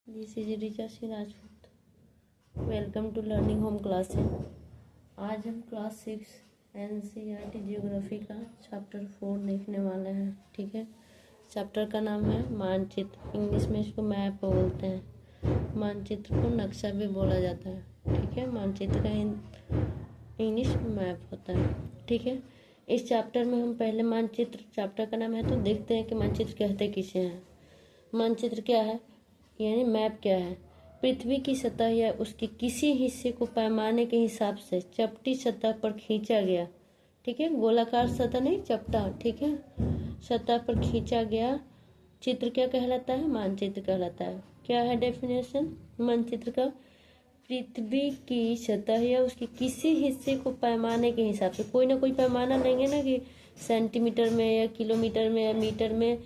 This is Richa Singh Rajput. Welcome to learning home classes. आज हम class 6 NCERT geography का chapter 4 देखने वाले हैं। ठीक है, चैप्टर का नाम है मानचित्र। इंग्लिश में इसको मैप बोलते हैं। मानचित्र को नक्शा भी बोला जाता है। ठीक है, मानचित्र का इंग्लिश मैप होता है। ठीक है, इस चैप्टर में हम पहले मानचित्र, चैप्टर का नाम है तो देखते हैं कि मानचित्र कहते किसे हैं। मानचित्र क्या है यानी मैप क्या है? पृथ्वी की सतह या उसके किसी हिस्से को पैमाने के हिसाब से चपटी सतह पर खींचा गया। ठीक है, गोलाकार सतह नहीं, चपटा। ठीक है, सतह पर खींचा गया चित्र क्या कहलाता है? मानचित्र कहलाता है। क्या है डेफिनेशन मानचित्र का? पृथ्वी की सतह या उसके किसी हिस्से को पैमाने के हिसाब से, कोई ना कोई पैमाना लेंगे ना कि सेंटीमीटर में या किलोमीटर में या मीटर में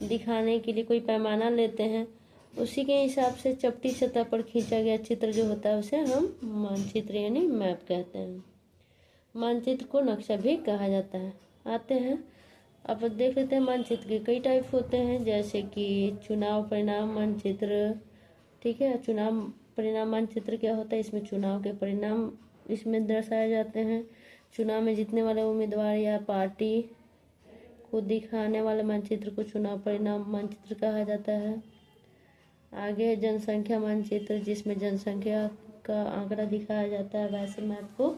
दिखाने के लिए कोई पैमाना लेते हैं, उसी के हिसाब से चपटी सतह पर खींचा गया चित्र जो होता है उसे हम मानचित्र यानी मैप कहते हैं। मानचित्र को नक्शा भी कहा जाता है। आते हैं अब देख लेते हैं मानचित्र के कई टाइप होते हैं, जैसे कि चुनाव परिणाम मानचित्र। ठीक है, चुनाव परिणाम मानचित्र क्या होता है? इसमें चुनाव के परिणाम इसमें दर्शाए जाते हैं। चुनाव में जीतने वाले उम्मीदवार या पार्टी को दिखाने वाले मानचित्र को चुनाव परिणाम मानचित्र कहा जाता है। आगे जनसंख्या मानचित्र, जिसमें जनसंख्या का आंकड़ा दिखाया जाता है, वैसे मैप को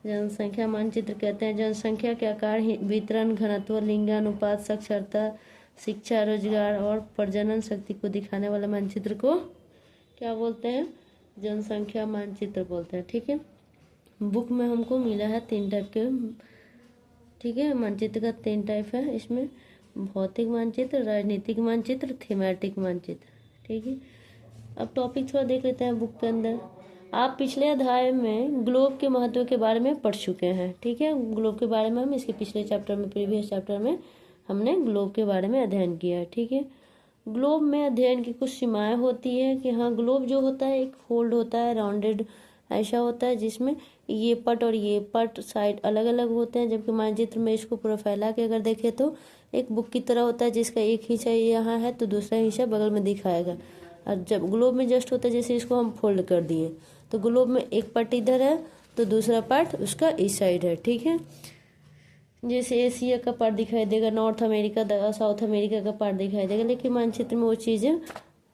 जनसंख्या मानचित्र कहते हैं। जनसंख्या के आकार, वितरण, घनत्व, लिंगानुपात, साक्षरता, शिक्षा, रोजगार और प्रजनन शक्ति को दिखाने वाले मानचित्र को क्या बोलते हैं? जनसंख्या मानचित्र बोलते हैं। ठीक है, बुक में हमको मिला है 3 टाइप के। ठीक है, मानचित्र का 3 टाइप है। इसमें भौतिक मानचित्र, राजनीतिक मानचित्र, थीमेटिक मानचित्र। ठीक है, अब टॉपिक थोड़ा देख लेते हैं बुक के अंदर। आप पिछले अध्याय में ग्लोब के महत्व के बारे में पढ़ चुके हैं। ठीक है, ग्लोब के बारे में हम इसके पिछले चैप्टर में, प्रीवियस चैप्टर में हमने ग्लोब के बारे में अध्ययन किया है। ठीक है, ग्लोब में अध्ययन की कुछ सीमाएं होती है कि हाँ, ग्लोब जो होता है एक फोल्ड होता है, राउंडेड ऐसा होता है, जिसमें ये पट और ये पट साइड अलग अलग होते हैं। जबकि मानचित्र में इसको पूरा फैला के अगर देखें तो एक बुक की तरह होता है, जिसका एक हिस्सा यहाँ है तो दूसरा हिस्सा बगल में दिखाएगा। और जब ग्लोब में जस्ट होता है, जैसे इसको हम फोल्ड कर दिए तो ग्लोब में एक पार्ट इधर है तो दूसरा पार्ट उसका इस साइड है। ठीक है, जैसे एशिया का पार्ट दिखाई देगा, नॉर्थ अमेरिका, साउथ अमेरिका का पार्ट दिखाई देगा, लेकिन मानचित्र में वो चीज़ें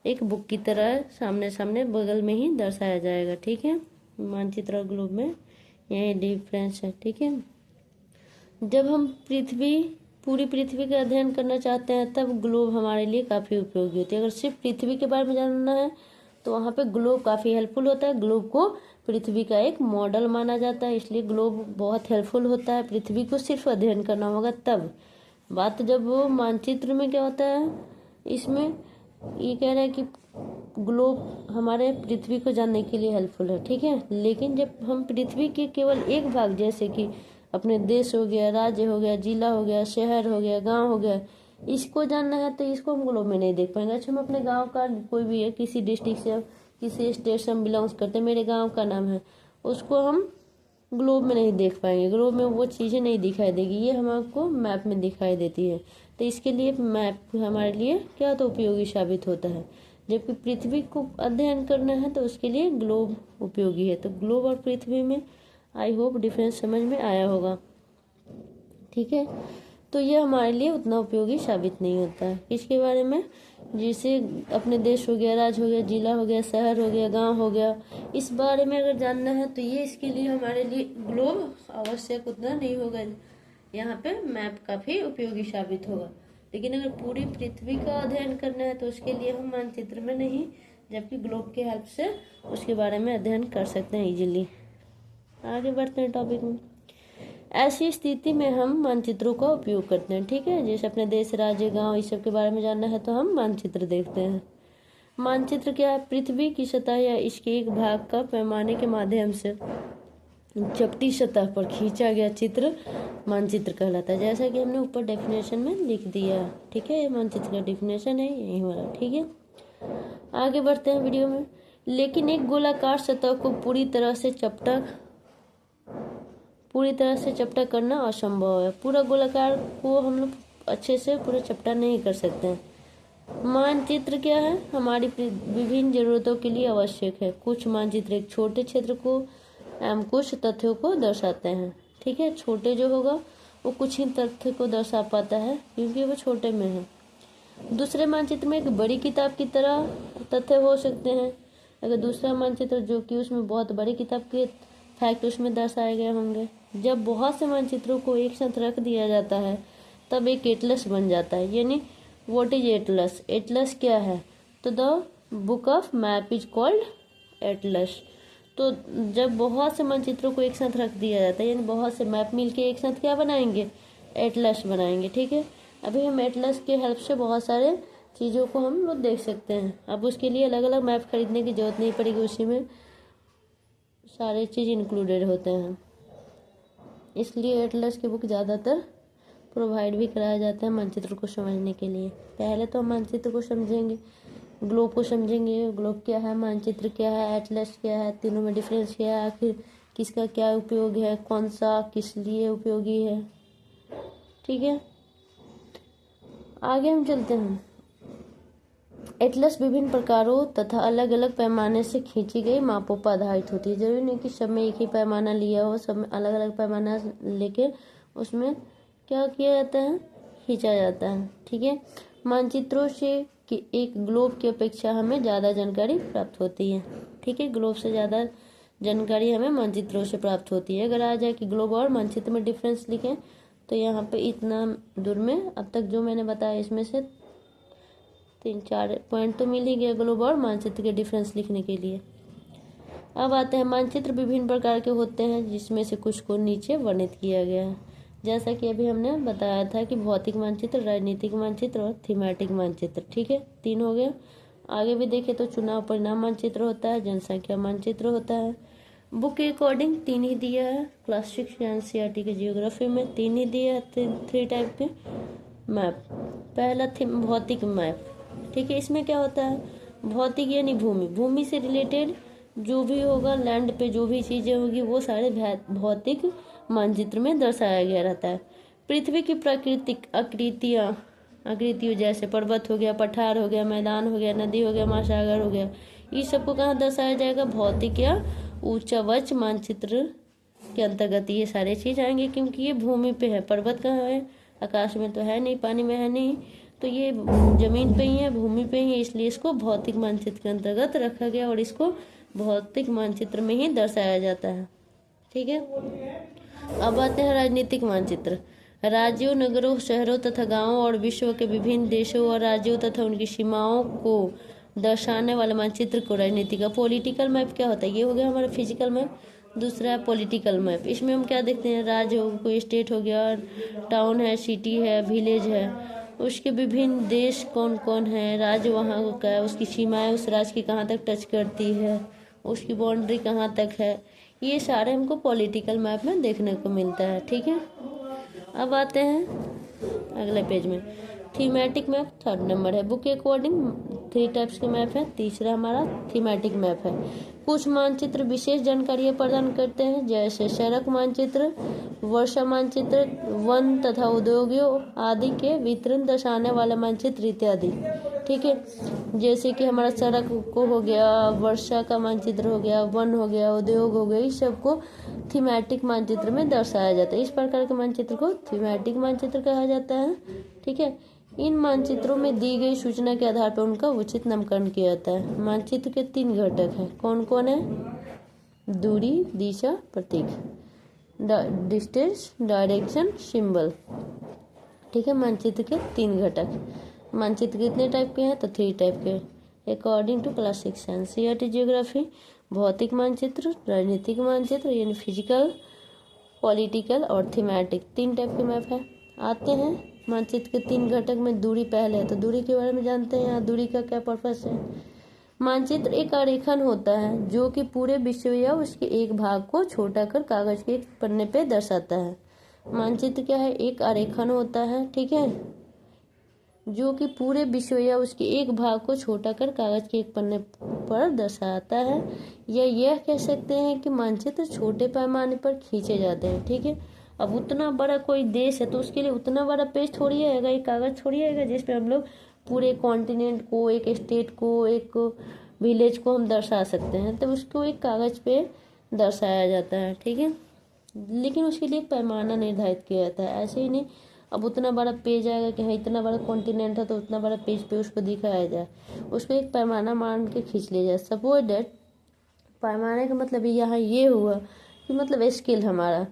एक बुक की तरह सामने सामने बगल में ही दर्शाया जाएगा। ठीक है, मानचित्र और ग्लोब में यही डिफरेंस है। ठीक है, जब हम पूरी पृथ्वी का अध्ययन करना चाहते हैं तब ग्लोब हमारे लिए काफ़ी उपयोगी होती है। अगर सिर्फ पृथ्वी के बारे में जानना है तो वहाँ पे ग्लोब काफ़ी हेल्पफुल होता है। ग्लोब को पृथ्वी का एक मॉडल माना जाता है, इसलिए ग्लोब बहुत हेल्पफुल होता है। पृथ्वी को सिर्फ अध्ययन करना होगा तब। बात जब वो मानचित्र में क्या होता है, इसमें ये कह रहा है कि ग्लोब हमारे पृथ्वी को जानने के लिए हेल्पफुल है। ठीक है, लेकिन जब हम पृथ्वी के केवल एक भाग, जैसे कि अपने देश हो गया, राज्य हो गया, जिला हो गया, शहर हो गया, गांव हो गया, इसको जानना है तो इसको हम ग्लोब में नहीं देख पाएंगे। अच्छा, हम अपने गांव का, कोई भी है, किसी डिस्ट्रिक्ट से, किसी स्टेट से हम बिलोंग्स करते हैं, मेरे गांव का नाम है, उसको हम ग्लोब में नहीं देख पाएंगे। ग्लोब में वो चीज़ें नहीं दिखाई देगी, ये हमको मैप में दिखाई देती है। तो इसके लिए मैप हमारे लिए क्या तो उपयोगी साबित होता है। जबकि पृथ्वी को अध्ययन करना है तो उसके लिए ग्लोब उपयोगी है। तो ग्लोब और पृथ्वी में आई होप डिफरेंस समझ में आया होगा। ठीक है, तो ये हमारे लिए उतना उपयोगी साबित नहीं होता है। किसके बारे में? जैसे अपने देश हो गया, राज्य हो गया, जिला हो गया, शहर हो गया, गांव हो गया, इस बारे में अगर जानना है तो ये इसके लिए हमारे लिए ग्लोब आवश्यक उतना नहीं होगा। यहाँ पे मैप काफ़ी उपयोगी साबित होगा। लेकिन अगर पूरी पृथ्वी का अध्ययन करना है तो उसके लिए हम मानचित्र में नहीं, जबकि ग्लोब के हेल्प से उसके बारे में अध्ययन कर सकते हैं इजीली। आगे बढ़ते हैं टॉपिक में। ऐसी स्थिति में हम मानचित्रों का उपयोग करते हैं। ठीक है, जैसे अपने देश, राज्य, गांव, इस सब के बारे में जानना है तो हम मानचित्र देखते हैं। मानचित्र क्या है? पृथ्वी की सतह या इसके एक भाग का पैमाने के माध्यम से चपटी सतह पर खींचा गया चित्र मानचित्र कहलाता है। जैसा कि हमने ऊपर डेफिनेशन में लिख दिया। ठीक है, ये मानचित्र का डेफिनेशन है यही वाला। ठीक है, आगे बढ़ते हैं वीडियो में। लेकिन एक गोलाकार सतह को पूरी तरह से चपटा करना असंभव है। पूरा गोलाकार को हम लोग अच्छे से पूरा चपटा नहीं कर सकते हैं। मानचित्र क्या है? हमारी विभिन्न जरूरतों के लिए आवश्यक है। कुछ मानचित्र एक छोटे क्षेत्र को एवं कुछ तथ्यों को दर्शाते हैं। ठीक है, छोटे जो होगा वो कुछ ही तथ्य को दर्शा पाता है क्योंकि वो छोटे में है। दूसरे मानचित्र में एक बड़ी किताब की तरह तथ्य हो सकते हैं। अगर दूसरा मानचित्र जो कि उसमें बहुत बड़ी किताब के फैक्ट उसमें दर्शाए गए होंगे। जब बहुत से मानचित्रों को एक साथ रख दिया जाता है तब एक एटलस बन जाता है। यानी व्हाट इज एटलस? एटलस क्या है? तो the book of map is called Atlas. तो जब बहुत से मानचित्रों को एक साथ रख दिया जाता है यानी बहुत से मैप मिलके एक साथ क्या बनाएंगे? एटलस बनाएंगे। ठीक है, अभी हम एटलस के हेल्प से बहुत सारे चीज़ों को हम लोग देख सकते हैं। अब उसके लिए अलग अलग मैप खरीदने की जरूरत नहीं पड़ेगी, उसी में सारे चीज़ इंक्लूडेड होते हैं। इसलिए एटलस की बुक ज़्यादातर प्रोवाइड भी कराया जाता है मानचित्र को समझने के लिए। पहले तो हम मानचित्र को समझेंगे, ग्लोब को समझेंगे। ग्लोब क्या है, मानचित्र क्या है, एटलस क्या है, तीनों में डिफरेंस क्या है, आखिर किसका क्या उपयोग है, कौन सा किस लिए उपयोगी है। ठीक है, आगे हम चलते हैं। एटलस विभिन्न प्रकारों तथा अलग अलग पैमाने से खींची गई मापों पर आधारित होती है। जरूरी नहीं कि सब में एक ही पैमाना लिया हो, सब में अलग अलग पैमाना लेके उसमें क्या किया जाता है? खींचा जाता है। ठीक है, मानचित्रों से कि एक ग्लोब की अपेक्षा हमें ज़्यादा जानकारी प्राप्त होती है। ठीक है, ग्लोब से ज़्यादा जानकारी हमें मानचित्रों से प्राप्त होती है। अगर आ जाए कि ग्लोब और मानचित्र में डिफरेंस लिखें तो यहाँ पे इतना दूर में अब तक जो मैंने बताया इसमें से 3-4 पॉइंट तो मिल ही गया ग्लोब और मानचित्र के डिफरेंस लिखने के लिए। अब आते हैं, मानचित्र विभिन्न प्रकार के होते हैं जिसमें से कुछ को नीचे वर्णित किया गया है। जैसा कि अभी हमने बताया था कि भौतिक मानचित्र, राजनीतिक मानचित्र और थीमेटिक मानचित्र। ठीक है, 3 हो गया। आगे भी देखें तो चुनाव परिणाम मानचित्र होता है, जनसंख्या मानचित्र होता है। बुक के अकॉर्डिंग 3 ही दिया है। क्लास 6 एनसीईआरटी के जियोग्राफी में 3 ही दिया है, 3 टाइप के मैप। पहला भौतिक मैप। ठीक है, इसमें क्या होता है? भौतिक यानी भूमि, भूमि से रिलेटेड जो भी होगा, लैंड पे जो भी चीज़ें होगी वो सारे भौतिक मानचित्र में दर्शाया गया रहता है। पृथ्वी की प्राकृतिक आकृतियों जैसे पर्वत हो गया, पठार हो गया, मैदान हो गया, नदी हो गया, महासागर हो गया, इस सबको कहाँ दर्शाया जाएगा? भौतिक या उच्चवच मानचित्र के अंतर्गत ये सारे चीज आएंगे क्योंकि ये भूमि पे है। पर्वत कहाँ है? आकाश में तो है नहीं, पानी में है नहीं, तो ये जमीन पे ही है, भूमि पे ही है, इसलिए इसको भौतिक मानचित्र के अंतर्गत रखा गया और इसको भौतिक मानचित्र में ही दर्शाया जाता है। ठीक है, अब आते हैं राजनीतिक मानचित्र। राज्यों, नगरों, शहरों तथा गांवों और विश्व के विभिन्न देशों और राज्यों तथा उनकी सीमाओं को दर्शाने वाले मानचित्र को राजनीति का। पॉलिटिकल मैप क्या होता है? ये हो गया हमारा फिजिकल मैप। दूसरा है पॉलिटिकल मैप। इसमें हम क्या देखते हैं? राज्य हो, कोई स्टेट हो गया, टाउन है, सिटी है, विलेज है, उसके विभिन्न देश कौन कौन है, राज्य वहाँ का है, उसकी सीमाएं उस राज्य की कहाँ तक टच करती है, उसकी बाउंड्री कहाँ तक है, ये सारे हमको पॉलिटिकल मैप में देखने को मिलता है। ठीक है, अब आते हैं अगले पेज में। थीमेटिक मैप 3rd नंबर है। बुक के अकॉर्डिंग 3 टाइप्स के मैप है। तीसरा हमारा थीमेटिक मैप है। कुछ मानचित्र विशेष जानकारियाँ प्रदान करते हैं जैसे सड़क मानचित्र, वर्षा मानचित्र, वन तथा उद्योगों आदि के वितरण दर्शाने वाला मानचित्र इत्यादि। ठीक है, जैसे कि हमारा सड़क को हो गया, वर्षा का मानचित्र हो गया, वन हो गया, उद्योग हो गया, इस सबको थीमेटिक मानचित्र में दर्शाया जाता है। इस प्रकार के मानचित्र को थीमेटिक मानचित्र कहा जाता है। ठीक है, इन मानचित्रों में दी गई सूचना के आधार पर उनका उचित नामकरण किया जाता है। मानचित्र के 3 घटक हैं। कौन कौन है? दूरी, दिशा, प्रतीक, डिस्टेंस, डायरेक्शन, सिंबल। ठीक है, मानचित्र के 3 घटक। मानचित्र कितने टाइप के हैं? तो 3 टाइप के according to class 6 NCERT geography. भौतिक मानचित्र, राजनीतिक मानचित्र यानी फिजिकल, पॉलिटिकल और थीमेटिक, 3 टाइप के मैप है। आते हैं मानचित्र के 3 घटक में। दूरी पहले है तो दूरी के बारे में जानते हैं। यहाँ दूरी का क्या पर्पस है? मानचित्र एक आरेखन होता है जो कि पूरे विश्व या उसके एक भाग को छोटा कर कागज के एक पन्ने पे दर्शाता है। मानचित्र क्या है? एक आरेखन होता है। ठीक है, जो कि पूरे विश्व या उसके एक भाग को छोटा कर कागज के एक पन्ने पर दर्शाता है, या यह कह सकते हैं कि मानचित्र छोटे पैमाने पर खींचे जाते हैं। ठीक है, अब उतना बड़ा कोई देश है तो उसके लिए उतना बड़ा पेज थोड़ी आएगा, एक कागज थोड़ी आएगा जिसपे हम लोग पूरे कॉन्टिनेंट को, एक स्टेट को, एक विलेज को हम दर्शा सकते हैं, तब उसको एक कागज़ पे दर्शाया जाता है, ठीक है। लेकिन उसके लिए एक पैमाना निर्धारित किया जाता है। ऐसे ही नहीं अब उतना बड़ा पेज आएगा कि हाँ इतना बड़ा कॉन्टिनेंट है तो उतना बड़ा पेज पे उसको दिखाया जाए, उसको एक पैमाना मान के खींच लिया जाए। सपोज डेट पैमाने का मतलब यहाँ ये हुआ कि मतलब स्केल हमारा,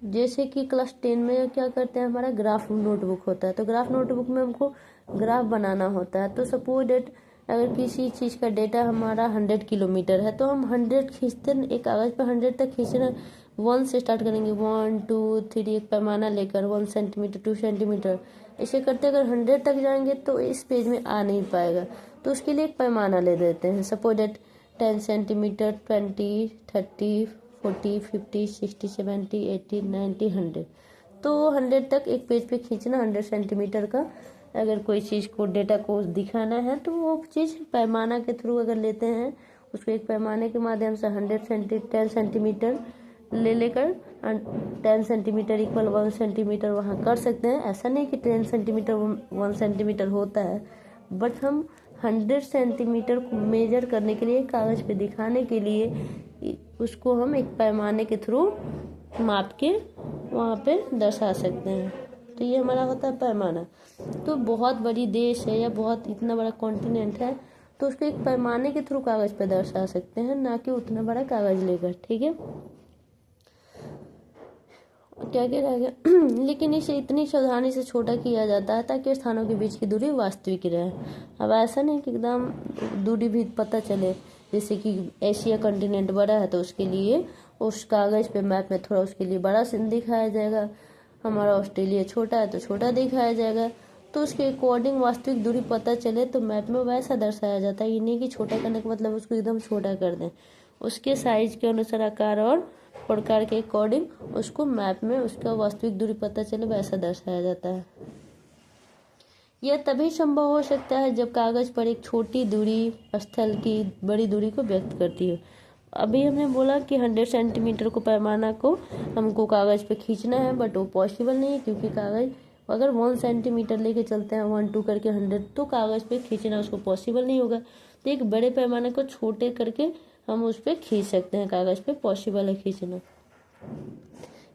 जैसे कि क्लास 10 में क्या करते हैं, हमारा ग्राफ नोटबुक होता है, तो ग्राफ नोटबुक में हमको ग्राफ बनाना होता है। तो सपोज डेट अगर किसी चीज़ का डेटा हमारा 100 किलोमीटर है तो हम 100 खींचते, एक कागज़ पर 100 तक खींचना, 1 से स्टार्ट करेंगे, 1 2 3 एक पैमाना लेकर 1 सेंटीमीटर 2 सेंटीमीटर, ऐसे करते अगर 100 तक जाएंगे तो इस पेज में आ नहीं पाएगा, तो उसके लिए एक पैमाना ले देते हैं। सपोज डेट 10 सेंटीमीटर, 20 30 40 50 60 70 80 90 100, तो 100 तक एक पेज पे खींचना 100 सेंटीमीटर का। अगर कोई चीज़ को डेटा को दिखाना है तो वो चीज़ पैमाना के थ्रू अगर लेते हैं, उसको एक पैमाने के माध्यम से 10 सेंटीमीटर ले लेकर 10 सेंटीमीटर इक्वल 1 सेंटीमीटर वहाँ कर सकते हैं। ऐसा नहीं कि 10 सेंटीमीटर 1 सेंटीमीटर होता है, बट हम 100 सेंटीमीटर को मेजर करने के लिए, कागज़ पे दिखाने के लिए उसको हम एक पैमाने के थ्रू माप के वहाँ पे दर्शा सकते हैं। तो ये हमारा होता है पैमाना। तो बहुत बड़ी देश है या बहुत इतना बड़ा कॉन्टिनेंट है तो उसको एक पैमाने के थ्रू कागज़ पे दर्शा सकते हैं, ना कि उतना बड़ा कागज़ लेकर, ठीक है। क्या कह रहा है लेकिन इसे इतनी सावधानी से छोटा किया जाता है ताकि स्थानों के बीच की दूरी वास्तविक रहे। अब ऐसा नहीं कि एकदम दूरी भी पता चले, जैसे कि एशिया कॉन्टिनेंट बड़ा है तो उसके लिए उस कागज़ पे मैप में थोड़ा उसके लिए बड़ा सीन दिखाया जाएगा, हमारा ऑस्ट्रेलिया छोटा है तो छोटा दिखाया जाएगा, तो उसके अकॉर्डिंग वास्तविक दूरी पता चले तो मैप में वैसा दर्शाया जाता है। ये नहीं कि छोटा करने का मतलब उसको एकदम छोटा कर दें, उसके साइज के अनुसार, आकार और प्रकार के अकॉर्डिंग उसको मैप में उसका वास्तविक दूरी पता चले वैसा दर्शाया जाता है। यह तभी संभव हो सकता है जब कागज़ पर एक छोटी दूरी स्थल की बड़ी दूरी को व्यक्त करती है। अभी हमने बोला कि 100 सेंटीमीटर को पैमाना को हमको कागज़ पे खींचना है, बट वो पॉसिबल नहीं है क्योंकि कागज़ अगर 1 सेंटीमीटर लेके चलते हैं 1 2 करके 100, तो कागज़ पे खींचना उसको पॉसिबल नहीं होगा। तो एक बड़े पैमाने को छोटे करके हम उस पर खींच सकते हैं, कागज़ पे पॉसिबल है खींचना,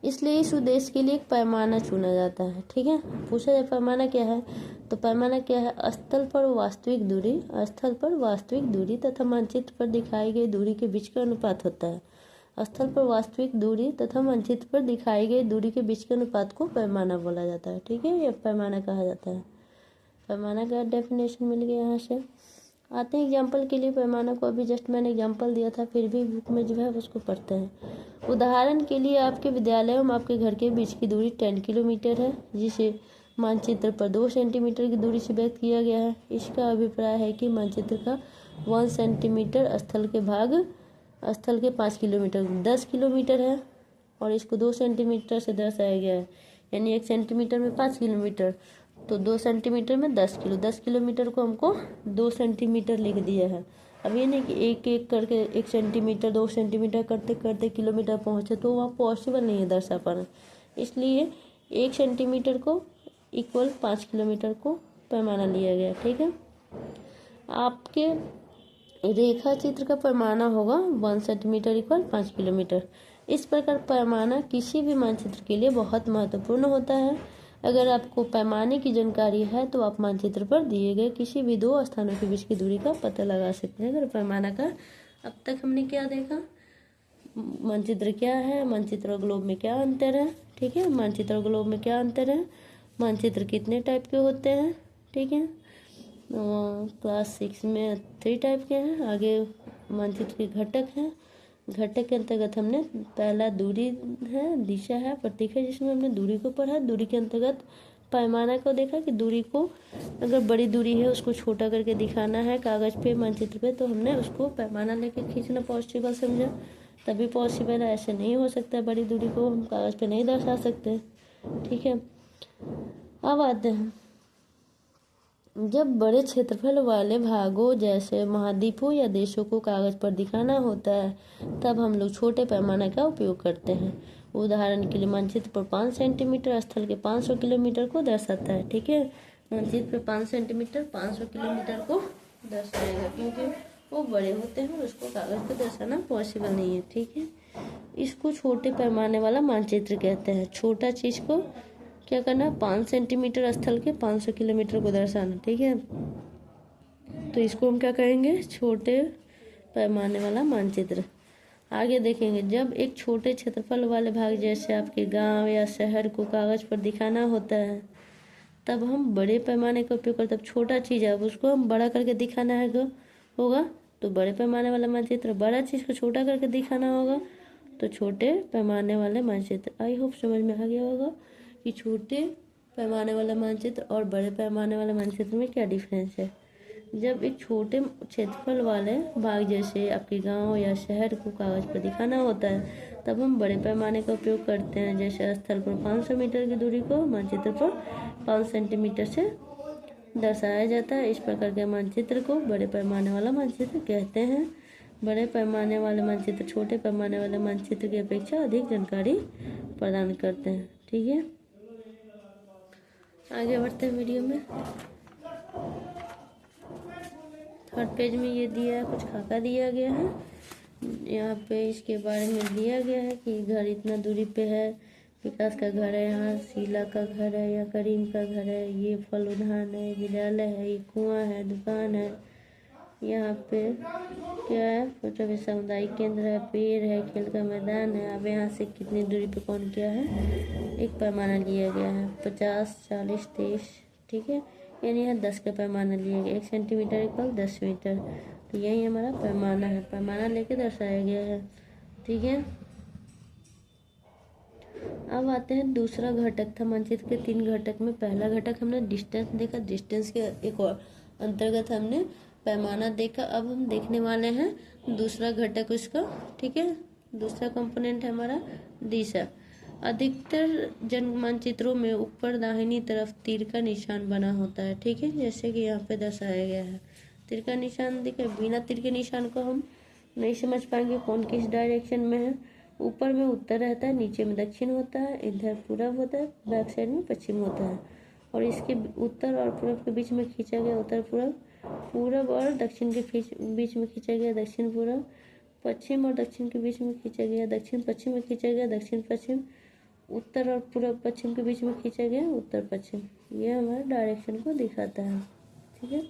इसलिए इस उद्देश्य के लिए एक पैमाना चुना जाता है, ठीक है। पूछा जाए पैमाना क्या है, तो पैमाना क्या है, स्थल पर वास्तविक दूरी तथा मानचित्र पर दिखाई गई दूरी के बीच का अनुपात होता है। स्थल पर वास्तविक दूरी तथा मानचित्र पर दिखाई गई दूरी के बीच के अनुपात को पैमाना बोला जाता है, ठीक है। यह पैमाना कहा जाता है। पैमाना का डेफिनेशन मिल गया। यहाँ से आते हैं एग्जाम्पल के लिए। पैमाना को अभी जस्ट मैंने एग्जाम्पल दिया था, फिर भी बुक में जो है उसको पढ़ते हैं। उदाहरण के लिए आपके विद्यालय एवं आपके घर के बीच की दूरी 10 किलोमीटर है, जिसे मानचित्र पर 2 सेंटीमीटर की दूरी से व्यक्त किया गया है। इसका अभिप्राय है कि मानचित्र का 1 सेंटीमीटर स्थल के 5 किलोमीटर 10 किलोमीटर है, और इसको 2 सेंटीमीटर से दर्शाया गया है, यानी 1 सेंटीमीटर में 5 किलोमीटर, तो 2 सेंटीमीटर में 10 किलो, 10 किलोमीटर को हमको 2 सेंटीमीटर लिख दिया है। अब ये नहीं कि एक एक करके 1 सेंटीमीटर 2 सेंटीमीटर करते करते किलोमीटर पहुँचे, तो वहाँ पॉसिबल नहीं है दर्शा पाना, इसलिए 1 सेंटीमीटर को इक्वल 5 किलोमीटर को पैमाना लिया गया, ठीक है। आपके रेखा चित्र का पैमाना होगा 1 सेंटीमीटर इक्वल 5 किलोमीटर। इस प्रकार पैमाना किसी भी मानचित्र के लिए बहुत महत्वपूर्ण होता है। अगर आपको पैमाने की जानकारी है तो आप मानचित्र पर दिए गए किसी भी 2 स्थानों के बीच की दूरी का पता लगा सकते हैं। अगर पैमाना का अब तक हमने क्या देखा, मानचित्र क्या है, मानचित्र और ग्लोब में क्या अंतर है, ठीक है। मानचित्र और ग्लोब में क्या अंतर है, मानचित्र कितने टाइप के होते हैं, ठीक है। क्लास 6 में 3 टाइप के हैं। आगे मानचित्र के घटक हैं। घटक के अंतर्गत हमने पहला दूरी है, दिशा है, प्रतीक है, जिसमें हमने दूरी को पढ़ा। दूरी के अंतर्गत पैमाना को देखा कि दूरी को अगर बड़ी दूरी है उसको छोटा करके दिखाना है कागज़ पे, मानचित्र पे, तो हमने उसको पैमाना लेके खींचना पॉसिबल समझा, तभी पॉसिबल है, ऐसे नहीं हो सकता। बड़ी दूरी को हम कागज़ पे नहीं दर्शा सकते, ठीक है। अब आते हैं, जब बड़े क्षेत्रफल वाले भागों जैसे महाद्वीपों या देशों को कागज़ पर दिखाना होता है तब हम लोग छोटे पैमाने का उपयोग करते हैं। उदाहरण के लिए मानचित्र पर 5 सेंटीमीटर स्थल के 500 किलोमीटर को दर्शाता है, ठीक है। मानचित्र पे 5 सेंटीमीटर 500 किलोमीटर को दर्शाएगा, क्योंकि वो बड़े होते हैं और उसको कागज पे दर्शाना पॉसिबल नहीं है। ठीक है, इसको छोटे पैमाने वाला मानचित्र कहते हैं। छोटा चीज को क्या करना, 5 सेंटीमीटर स्थल के 500 किलोमीटर को दर्शाना। ठीक है, तो इसको हम क्या कहेंगे, छोटे पैमाने वाला मानचित्र। आगे देखेंगे, जब एक छोटे क्षेत्रफल वाले भाग जैसे आपके गांव या शहर को कागज पर दिखाना होता है, तब हम बड़े पैमाने का उपयोग करते हैं। छोटा चीज़ है, अब उसको हम बड़ा करके दिखाना है होगा तो बड़े पैमाने वाला मानचित्र, बड़ा चीज़ को छोटा करके दिखाना होगा तो छोटे पैमाने वाले मानचित्र। आई होप समझ में आ गया होगा कि छोटे पैमाने वाला मानचित्र और बड़े पैमाने वाले मानचित्र में क्या डिफरेंस है। जब एक छोटे क्षेत्रफल वाले भाग जैसे आपके गांव या शहर को कागज पर दिखाना होता है, तब हम बड़े पैमाने का उपयोग करते हैं। जैसे स्थल पर 500 मीटर की दूरी को मानचित्र पर 5 सेंटीमीटर से दर्शाया जाता है। इस प्रकार के मानचित्र को बड़े पैमाने वाला मानचित्र कहते हैं। बड़े पैमाने वाले मानचित्र छोटे पैमाने वाले मानचित्र की अपेक्षा अधिक जानकारी प्रदान करते हैं। ठीक है, आगे बढ़ते हैं वीडियो में। थर्ड पेज में ये दिया है, कुछ खाका दिया गया है। यहाँ पे इसके बारे में दिया गया है कि घर इतना दूरी पे है, विकास का घर है, यहाँ शीला का घर है या करीम का घर है, ये फल उद्यान है, विद्यालय है, ये कुआं है, दुकान है, यहाँ पे क्या है, छोटा भी सामुदायिक केंद्र है, पेड़ है, खेल का मैदान है। अब यहाँ से कितनी दूरी पे कौन क्या है, एक पैमाना लिया गया है, 50, 40, 23। ठीक है, यानी यहाँ 10 का पैमाना लिया गया, 1 सेंटीमीटर इक्वल 10 मीटर। तो यही हमारा पैमाना है, पैमाना लेके दर्शाया गया है। ठीक है, अब आते हैं दूसरा घटक था मानचित्र के 3 घटक में। पहला घटक हमने डिस्टेंस देखा, डिस्टेंस के एक और अंतर्गत हमने पैमाना देखा। अब हम देखने वाले हैं दूसरा घटक उसका। ठीक है, दूसरा कंपोनेंट है हमारा दिशा। अधिकतर जन मानचित्रों में ऊपर दाहिनी तरफ तीर का निशान बना होता है। ठीक है, जैसे कि यहाँ पे दर्शाया गया है, तीर का निशान दिखे। बिना तीर के निशान को हम नहीं समझ पाएंगे कौन किस डायरेक्शन में है। ऊपर में उत्तर रहता है, नीचे में दक्षिण होता है, इधर पूरब होता है, बैक साइड में पश्चिम होता है, और इसके उत्तर और पूरब के बीच में खींचा गया उत्तर पूरब, पूरब और दक्षिण के बीच में खींचा गया दक्षिण पूरब, पश्चिम और दक्षिण के बीच में खींचा गया दक्षिण पश्चिम में खींचा गया दक्षिण पश्चिम, उत्तर और पूरब पश्चिम के बीच में खींचा गया उत्तर पश्चिम। ये हमारे डायरेक्शन को दिखाता है। ठीक है,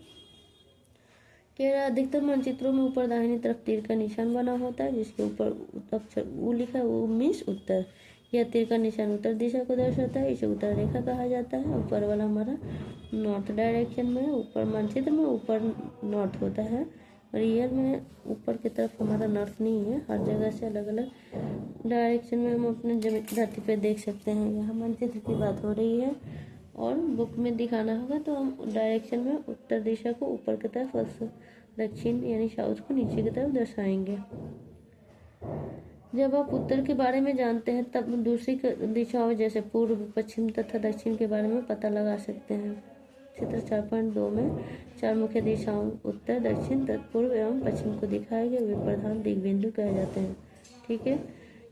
कह रहा अधिकतर मानचित्रों में ऊपर दाहिनी तरफ तीर का निशान बना होता है, जिसके ऊपर अक्षर ऊ लिखा है, वो मीन्स उत्तर। यह तीर का निशान उत्तर दिशा को दर्शाता है, इसे उत्तर रेखा कहा जाता है। ऊपर वाला हमारा नॉर्थ डायरेक्शन में, ऊपर मानचित्र में ऊपर नॉर्थ होता है, रियल में ऊपर की तरफ हमारा नॉर्थ नहीं है। हर जगह से अलग अलग डायरेक्शन में हम अपने धरती पे देख सकते हैं। यहाँ मानचित्र की बात हो रही है और बुक में दिखाना होगा तो हम डायरेक्शन में उत्तर दिशा को ऊपर की तरफ और दक्षिण यानी साउथ को नीचे की तरफ दर्शाएंगे। जब आप उत्तर के बारे में जानते हैं तब दूसरी दिशाओं जैसे पूर्व पश्चिम तथा दक्षिण के बारे में पता लगा सकते हैं। चित्र 4.2 में 4 मुख्य दिशाओं उत्तर दक्षिण पूर्व एवं पश्चिम को दिखाए गए। वे प्रधान दिग्बिंदु कहे जाते हैं। ठीक है,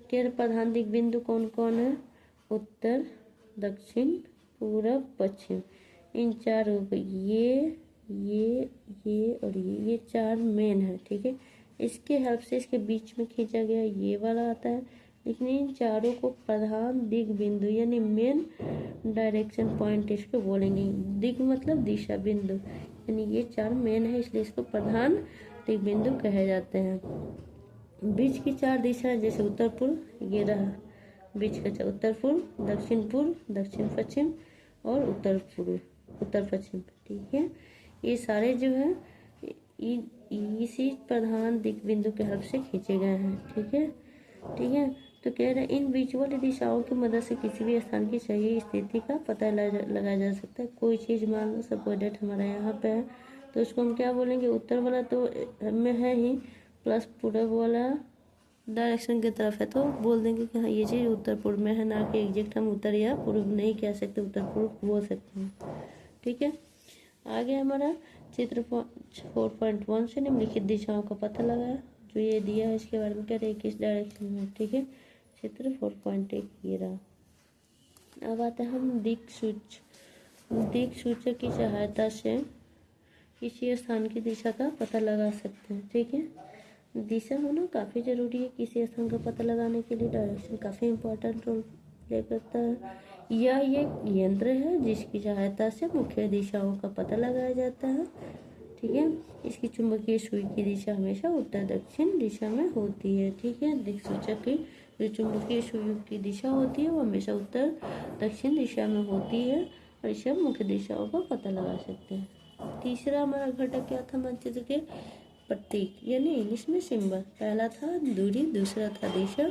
क्या प्रधान दिग्बिंदु कौन कौन है, उत्तर दक्षिण पूरब पश्चिम, इन चारों को ये और ये 4 मेन है। ठीक है, इसके हेल्प से इसके बीच में खींचा गया ये वाला आता है, लेकिन इन चारों को प्रधान दिग बिंदु यानी मेन डायरेक्शन पॉइंट इसको बोलेंगे। दिग मतलब दिशा, बिंदु यानी ये 4 मेन है, इसलिए इसको प्रधान दिग बिंदु कहे जाते हैं। बीच की 4 दिशा जैसे उत्तर पूर्व, ये रहा बीच का उत्तर पूर्व, दक्षिण पश्चिम और उत्तर पूर्व उत्तर पश्चिम। ठीक है, ये सारे जो है इसी प्रधान दिग बिंदु के हेल्प से खींचे गए हैं। ठीक है, तो कह रहे हैं इन बीच वाली दिशाओं की मदद से किसी भी स्थान की सही स्थिति का पता लगाया जा सकता है। कोई चीज़ मान लो सपोज डेट हमारा यहाँ पे है तो उसको हम क्या बोलेंगे, उत्तर वाला तो हमें है ही, प्लस पूरब वाला डायरेक्शन की तरफ है तो बोल देंगे कि हाँ ये चीज़ उत्तर पूर्व में है, ना कि एग्जैक्ट हम उत्तर या पूर्व नहीं कह सकते, उत्तर पूर्व बोल सकते हैं। ठीक है, आगे हमारा चित्र 4.1 से निम्नलिखित दिशाओं का पता लगाया। जो ये दिया है इसके बारे में कह रहे हैं किस डायरेक्शन में। ठीक है, चित्र 4.1 ये रहा। अब आते हैं हम दिक्सूच दिक् सूचक की सहायता से किसी स्थान की दिशा का पता लगा सकते हैं। ठीक है, दिशा होना काफ़ी ज़रूरी है किसी स्थान का पता लगाने के लिए। डायरेक्शन काफ़ी इम्पोर्टेंट रोल प्ले करता है। यह एक यंत्र है जिसकी सहायता से मुख्य दिशाओं का पता लगाया जाता है। ठीक है, इसकी चुंबकीय सुई की दिशा हमेशा उत्तर दक्षिण दिशा में होती है। ठीक है, दिक्सूचक की जो चुंबकीय सुई की दिशा होती है वो हमेशा उत्तर दक्षिण दिशा में होती है और इससे हम मुख्य दिशाओं का पता लगा सकते हैं। तीसरा हमारा घटक क्या था मानचित्र के? प्रतीक, यानी इंग्लिश में सिंबल। पहला था दूरी, दूसरा था दिशा,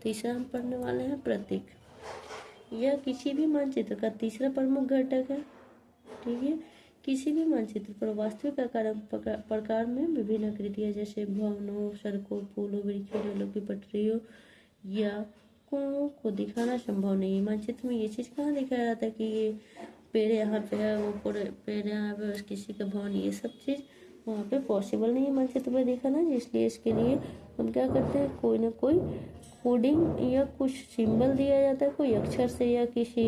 तीसरा हम पढ़ने वाले हैं प्रतीक। यह किसी भी मानचित्र का तीसरा प्रमुख घटक है। ठीक है, किसी भी मानचित्र पर वास्तविक आकार प्रकार में विभिन्न आकृतियां जैसे भवनों, सड़कों, पुलों, वृक्षों, रेलों की पटरियों या कुओं को दिखाना संभव नहीं है। मानचित्र में ये चीज़ कहाँ दिखाया जाता है कि ये पेड़ यहाँ पे है, वो पेड़ यहाँ पे, किसी का भवन, ये सब चीज़ वहाँ पे पॉसिबल नहीं है मानचित्र में दिखाना। इसलिए इसके लिए हम क्या करते हैं, कोई ना कोई कोडिंग या कुछ सिंबल दिया जाता है, कोई अक्षर से या किसी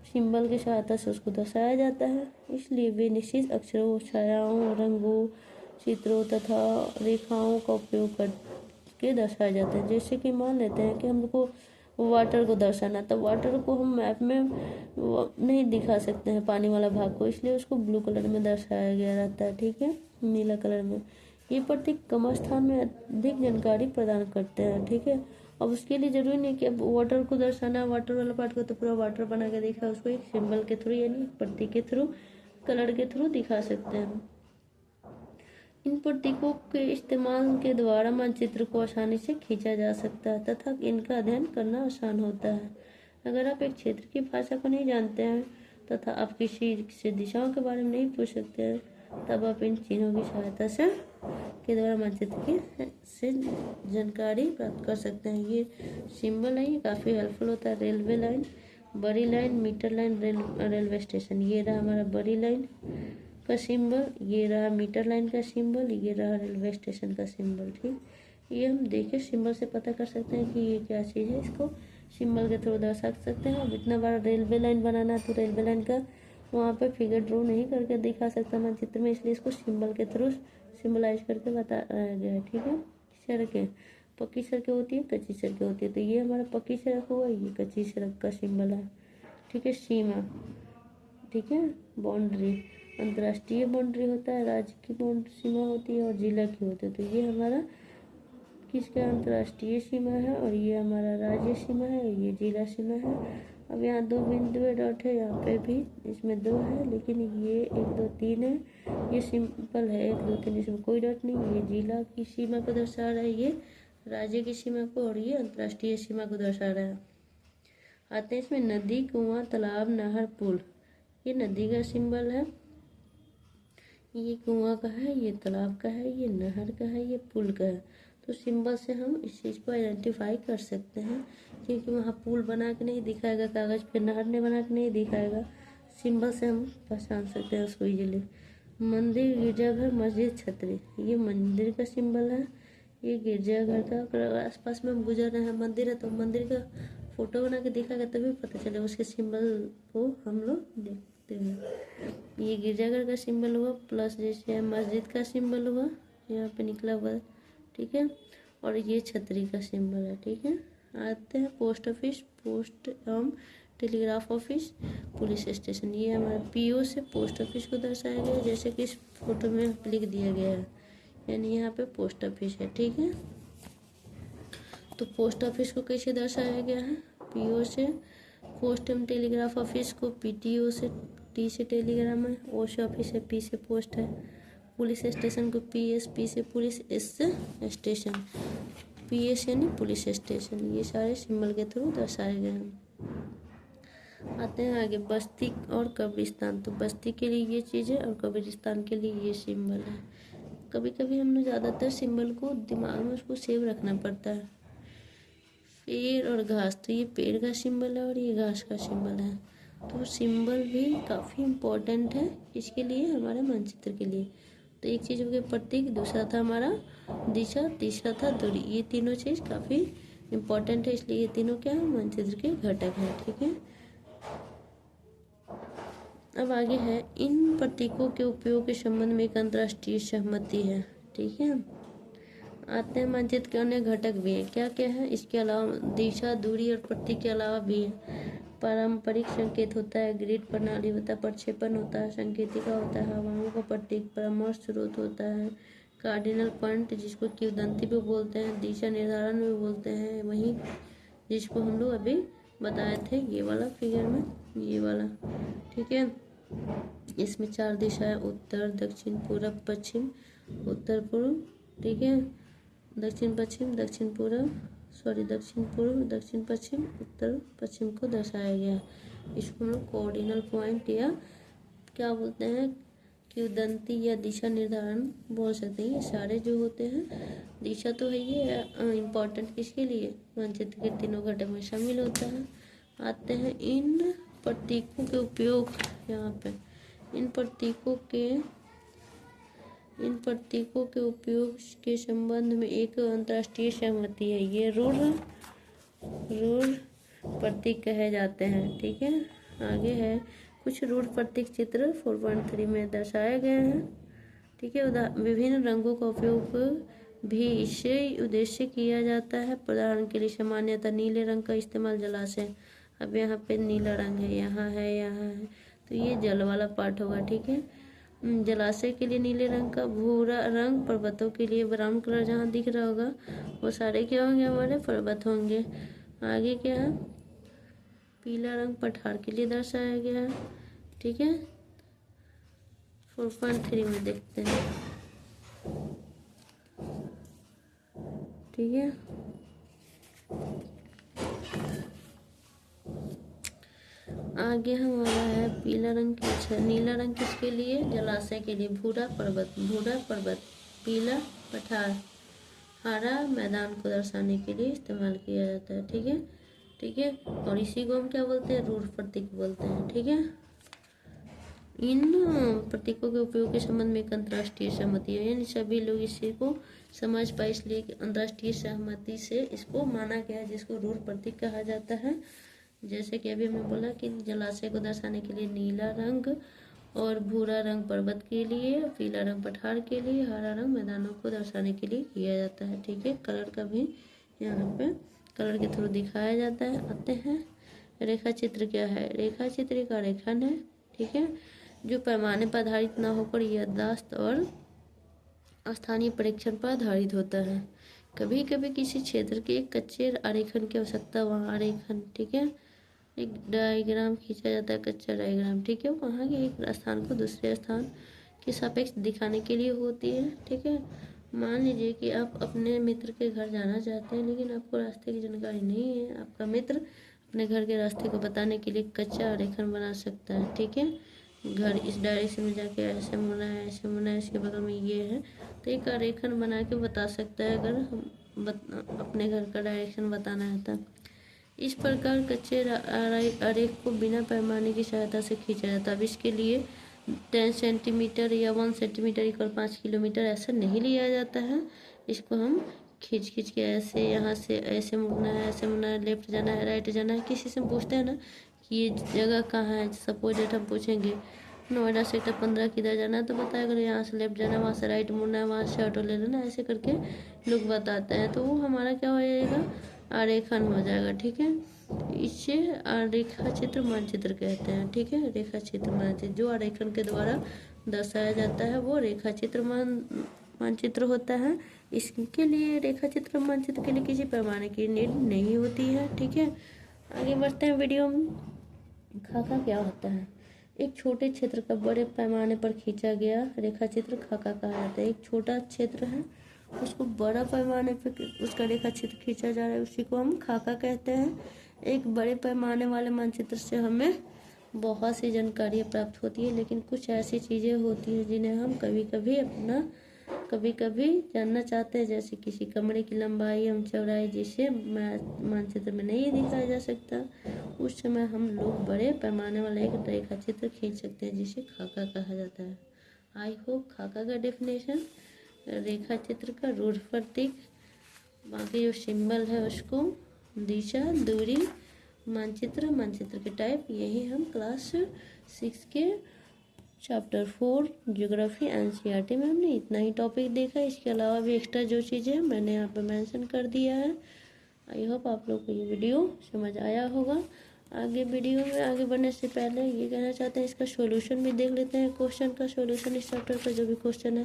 सिंबल की सहायता से उसको दर्शाया जाता है। इसलिए वे निश्चित अक्षरों, छायाओं, रंगों, चित्रों तथा रेखाओं का उपयोग करके दर्शाया जाता है। जैसे कि मान लेते हैं कि हमको वाटर को दर्शाना, तो वाटर को हम मैप में नहीं दिखा सकते हैं पानी वाला भाग को, इसलिए उसको ब्लू कलर में दर्शाया गया रहता है। ठीक है, नीला कलर में। ये प्रतीक कम स्थान में अधिक जानकारी प्रदान करते हैं। ठीक है, अब उसके लिए जरूरी नहीं कि अब वाटर को दर्शाना, वाटर वाला पार्ट को तो पूरा वाटर बना के देखा, उसको एक सिंबल के थ्रू यानी प्रतीक के थ्रू, कलर के थ्रू दिखा सकते हैं। इन प्रतीकों के इस्तेमाल के द्वारा मानचित्र को आसानी से खींचा जा सकता है तथा इनका अध्ययन करना आसान होता है। अगर आप एक क्षेत्र की भाषा को नहीं जानते हैं तथा आप किसी से दिशाओं के बारे में नहीं पूछ सकते हैं, तब आप इन चिन्हों की सहायता से के द्वारा मानचित्र की से जानकारी प्राप्त कर सकते हैं। ये सिंबल है, ये काफ़ी हेल्पफुल होता है। रेलवे लाइन, बड़ी line, metre line, railway station. ये रहा हमारा बड़ी लाइन का सिंबल, ये रहा मीटर लाइन का सिंबल, ये रहा रेलवे स्टेशन का सिंबल। ठीक, ये हम देखे सिंबल से पता कर सकते हैं कि ये क्या चीज़ है, इसको सिंबल के थ्रू दर्शा सकते हैं। अब इतना बड़ा रेलवे लाइन बनाना है तो रेलवे लाइन का वहाँ पे फिगर ड्रॉ नहीं करके दिखा सकता मानचित्र में, इसलिए इसको सिंबल के थ्रू सिंबलाइज करके बताया गया है। ठीक है, सड़कें, पक्की सड़कें होती है, कच्ची सड़कें होती है, तो ये हमारा पक्की सड़क हुआ, ये कच्ची सड़क का सिंबल है। ठीक है, सीमा, ठीक है, बाउंड्री, अंतर्राष्ट्रीय बाउंड्री होता है, राज्य की बाउंड्री सीमा होती है और जिला की होती है। तो ये हमारा किसका अंतर्राष्ट्रीय सीमा है और ये हमारा राज्य सीमा है, ये जिला सीमा है। अब यहाँ दो बिंदु डॉट है, यहाँ पे भी इसमें दो है, लेकिन ये 1 2 3 है, ये सिंपल है 1 2 3, इसमें कोई डॉट नहीं। ये जिला की सीमा को दर्शा रहा है, ये राज्य की सीमा को, और ये अंतर्राष्ट्रीय सीमा को दर्शा रहा है। आते हैं इसमें नदी, कुआं, तालाब, नहर, पुल। ये नदी का सिंबल है, ये कुआं का है, ये तालाब का है, ये नहर का है, ये पुल का है। तो सिंबल से हम इस चीज़ को आइडेंटिफाई कर सकते हैं, क्योंकि वहाँ पुल बना के नहीं दिखाएगा कागज़ पे, नहर ने बना के नहीं दिखाएगा, सिंबल से हम पहचान सकते हैं उसको इजीली। मंदिर, गिरजाघर, मस्जिद, छतरी, ये मंदिर का सिंबल है, ये गिरजाघर का। अगर आसपास में हम गुजर रहे हैं, मंदिर है, तो मंदिर का फोटो बना के दिखाएगा तभी पता चलेगा, उसके सिंबल को हम लोग देखते हैं। ये गिरजाघर का सिंबल हुआ, प्लस जैसे मस्जिद का सिंबल हुआ यहाँ पे निकला हुआ, ठीक है, और ये छतरी का सिंबल है। ठीक है, आते हैं पोस्ट ऑफिस, पोस्ट एवं टेलीग्राफ ऑफिस, पुलिस स्टेशन। ये हमारा पीओ से पोस्ट ऑफिस को दर्शाया गया है, जैसे कि इस फोटो में लिख दिया गया है, यानी यहाँ पे पोस्ट ऑफिस है। ठीक है, तो पोस्ट ऑफिस को कैसे दर्शाया गया है, पीओ से। पोस्ट एवं टेलीग्राफ ऑफिस को पीटीओ से, टी से टेलीग्राम है, ओ से ऑफिस है, पी से पोस्ट है। पुलिस स्टेशन को पीएस, पी से पुलिस, एस से स्टेशन, पीएस यानी पुलिस स्टेशन। ये सारे सिंबल के थ्रू दर्शाए गए हैं। आते हैं आगे, बस्ती और कब्रिस्तान। तो बस्ती के लिए ये चीज़ है और कब्रिस्तान के लिए ये सिंबल है। कभी कभी हमने ज़्यादातर सिंबल को दिमाग में उसको सेव रखना पड़ता है। पेड़ और घास, तो ये पेड़ का सिंबल है और ये घास का सिंबल है। तो सिंबल भी काफ़ी इम्पोर्टेंट है इसके लिए, हमारे मानचित्र के लिए। तो एक चीज़ हो गया प्रतीक, दूसरा था हमारा दिशा, तीसरा था दूरी। ये तीनों चीज़ काफ़ी इम्पोर्टेंट है, इसलिए ये तीनों क्या है, मानचित्र के घटक हैं। ठीक है, अब आगे है, इन प्रतीकों के उपयोग के संबंध में एक अंतर्राष्ट्रीय सहमति है। ठीक है, आते हैं मानचित्र के अन्य घटक भी हैं। क्या क्या है इसके अलावा? दिशा, दूरी और प्रतीक के अलावा भी है पारंपरिक संकेत होता है, ग्रिड प्रणाली होता है, प्रक्षेपण होता है, संकेतिका होता है, हवाओं का प्रतीक, परामर्श स्रोत होता है, कार्डिनल पॉइंट जिसको किंवदंती भी बोलते हैं, दिशा निर्धारण भी बोलते हैं, वहीं जिसको हम लोग अभी बताए थे ये वाला फिगर में, ये वाला। ठीक है, इसमें 4 दिशाएं, उत्तर, दक्षिण, पूरब, पश्चिम, उत्तर पूर्व। ठीक है, दक्षिण पश्चिम, दक्षिण पूर्व, दक्षिण पूर्व, दक्षिण पश्चिम, उत्तर पश्चिम को दर्शाया गया। इसको हम लोग कोऑर्डिनल पॉइंट या क्या बोलते हैं, किंवदंती या दिशा निर्धारण बोल सकते हैं। ये सारे जो होते हैं, दिशा तो है ये इम्पोर्टेंट किसके लिए, मानचित्र के तीनों घटक में शामिल होता है। आते हैं इन प्रतीकों के उपयोग, यहाँ पे इन प्रतीकों के उपयोग के संबंध में एक अंतर्राष्ट्रीय सहमति है। ये रूढ़ प्रतीक कहे जाते हैं। ठीक है, आगे है, कुछ रूढ़ प्रतीक चित्र 4.3 में दर्शाए गए हैं। ठीक है, विभिन्न रंगों का उपयोग भी इसे उद्देश्य किया जाता है। उदाहरण के लिए सामान्यतः नीले रंग का इस्तेमाल जलाशय, अब यहाँ पे नीला रंग है, यहाँ है, तो ये जल वाला पार्ट होगा। ठीक है, जलाशय के लिए नीले रंग का, भूरा रंग पर्वतों के लिए, ब्राउन कलर जहाँ दिख रहा होगा वो सारे क्या होंगे, हमारे पर्वत होंगे। आगे क्या है, पीला रंग पठार के लिए दर्शाया गया है। ठीक है, 4.3 में देखते हैं। ठीक है, आगे हमारा है पीला रंग, अच्छा नीला रंग किसके लिए, जलाशय के लिए, भूरा पर्वत, पीला पठार, हरा मैदान को दर्शाने के लिए इस्तेमाल किया जाता है। ठीक है, और इसी को हम क्या बोलते हैं, रूढ़ प्रतीक बोलते हैं। ठीक है, इन प्रतीकों के उपयोग के संबंध में एक अंतर्राष्ट्रीय सहमति है, यानी सभी लोग इसी को समझ पाए, इसलिए अंतर्राष्ट्रीय सहमति से इसको माना गया है, जिसको रूढ़ प्रतीक कहा जाता है। जैसे कि अभी हमने बोला कि जलाशय को दर्शाने के लिए नीला रंग और भूरा रंग पर्वत के लिए, पीला रंग पठार के लिए, हरा रंग मैदानों को दर्शाने के लिए किया जाता है। ठीक है, कलर का भी यहाँ पे कलर के थ्रू दिखाया जाता है। आते हैं रेखा चित्र क्या है, रेखा चित्र एक आरेखन है। ठीक है, जो पैमाने पर आधारित न होकर याददाश्त और स्थानीय परीक्षण पर आधारित होता है। कभी कभी किसी क्षेत्र के एक कच्चे आरेखन की आवश्यकता, वहाँ आरेखन, ठीक है, एक डायग्राम खींचा जाता है, कच्चा डायग्राम। ठीक है, वहाँ के एक स्थान को दूसरे स्थान के सापेक्ष दिखाने के लिए होती है। ठीक है, मान लीजिए कि आप अपने मित्र के घर जाना चाहते हैं, लेकिन आपको रास्ते की जानकारी नहीं है। आपका मित्र अपने घर के रास्ते को बताने के लिए कच्चा आरेखन बना सकता है। ठीक है, घर इस डायरेक्शन में जाके ऐसे मुड़ना है, ऐसे मुड़ना है, इसके बगल में ये है, तो एक आरेखन बना के बता सकता है, अगर हम अपने घर का डायरेक्शन बताना है तो। इस प्रकार कच्चे आरेख को बिना पैमाने की सहायता से खींचा जाता है। अब इसके लिए 10 सेंटीमीटर या 1 सेंटीमीटर इक्वल 5 किलोमीटर ऐसा नहीं लिया जाता है। इसको हम खींच के ऐसे, यहाँ से ऐसे मुड़ना है, ऐसे मुड़ना है, लेफ्ट जाना है, राइट जाना है। किसी से पूछते हैं ना कि ये जगह कहाँ है, सपोज डेट हम पूछेंगे नोएडा सेक्टर 15 किधर जाना है, तो बताया करो यहाँ से लेफ्ट जाना है, वहाँ से राइट मुड़ना है, वहाँ से ऑटो ले लेना, ऐसे करके लोग बताते हैं। तो वो हमारा क्या हो जाएगा, आरेखन हो जाएगा। ठीक है, इसे रेखा चित्र मानचित्र कहते हैं। ठीक है, रेखा चित्र मानचित्र जो आरेखन के द्वारा दर्शाया जाता है वो रेखा चित्र मानचित्र होता है। इसके लिए रेखा चित्र मानचित्र के लिए किसी पैमाने की नीड नहीं होती है। ठीक है, आगे बढ़ते हैं वीडियो में। खाका क्या होता है, एक छोटे क्षेत्र का बड़े पैमाने पर खींचा गया रेखा चित्र खाका कहा जाता है। एक छोटा क्षेत्र है, उसको बड़ा पैमाने पर उसका रेखा चित्र खींचा जा रहा है, उसी को हम खाका कहते हैं। एक बड़े पैमाने वाले मानचित्र से हमें बहुत सी जानकारियाँ प्राप्त होती है, लेकिन कुछ ऐसी चीज़ें होती हैं जिन्हें हम कभी कभी जानना चाहते हैं, जैसे किसी कमरे की लंबाई एवं चौड़ाई, जिसे मानचित्र में नहीं दिखाया जा सकता। उस समय हम लोग बड़े पैमाने वाला एक रेखा चित्र खींच सकते हैं, जिसे खाका कहा जाता है। आई होप खाका का डेफिनेशन, रेखा चित्र का रूढ़ प्रतीक, बाकी जो सिंबल है उसको दिशा, दूरी मानचित्र, मानचित्र के टाइप, यही हम क्लास 6 के चैप्टर 4 ज्योग्राफी एनसीईआरटी में हमने इतना ही टॉपिक देखा। इसके अलावा भी एक्स्ट्रा जो चीज़ें मैंने यहाँ पे मेंशन कर दिया है। आई होप आप लोग को ये वीडियो समझ आया होगा। आगे वीडियो में आगे बढ़ने से पहले ये कहना चाहते हैं, इसका सॉल्यूशन भी देख लेते हैं। क्वेश्चन का सॉल्यूशन इस चैप्टर का जो भी क्वेश्चन है।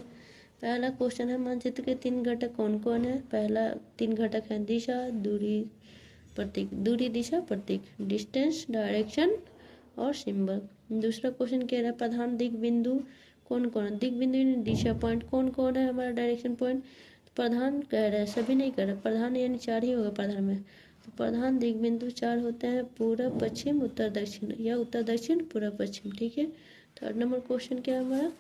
पहला क्वेश्चन है, मानचित्र के 3 घटक कौन कौन है। पहला 3 घटक है दिशा, दूरी, प्रतीक। दूरी, दिशा, प्रतीक, डिस्टेंस, डायरेक्शन और सिंबल। दूसरा क्वेश्चन कह रहा है, प्रधान दिक बिंदु कौन कौन है। दिक बिंदु यानी दिशा पॉइंट कौन कौन है हमारा, डायरेक्शन पॉइंट। प्रधान कह रहा है, सभी नहीं कह रहा, प्रधान यानी 4 ही होगा प्रधान में। तो प्रधान दिक बिंदु 4 होते हैं, पूर्व, पश्चिम, उत्तर, दक्षिण, या उत्तर, दक्षिण, पूर्व, पश्चिम। ठीक है। थर्ड नंबर क्वेश्चन क्या है हमारा,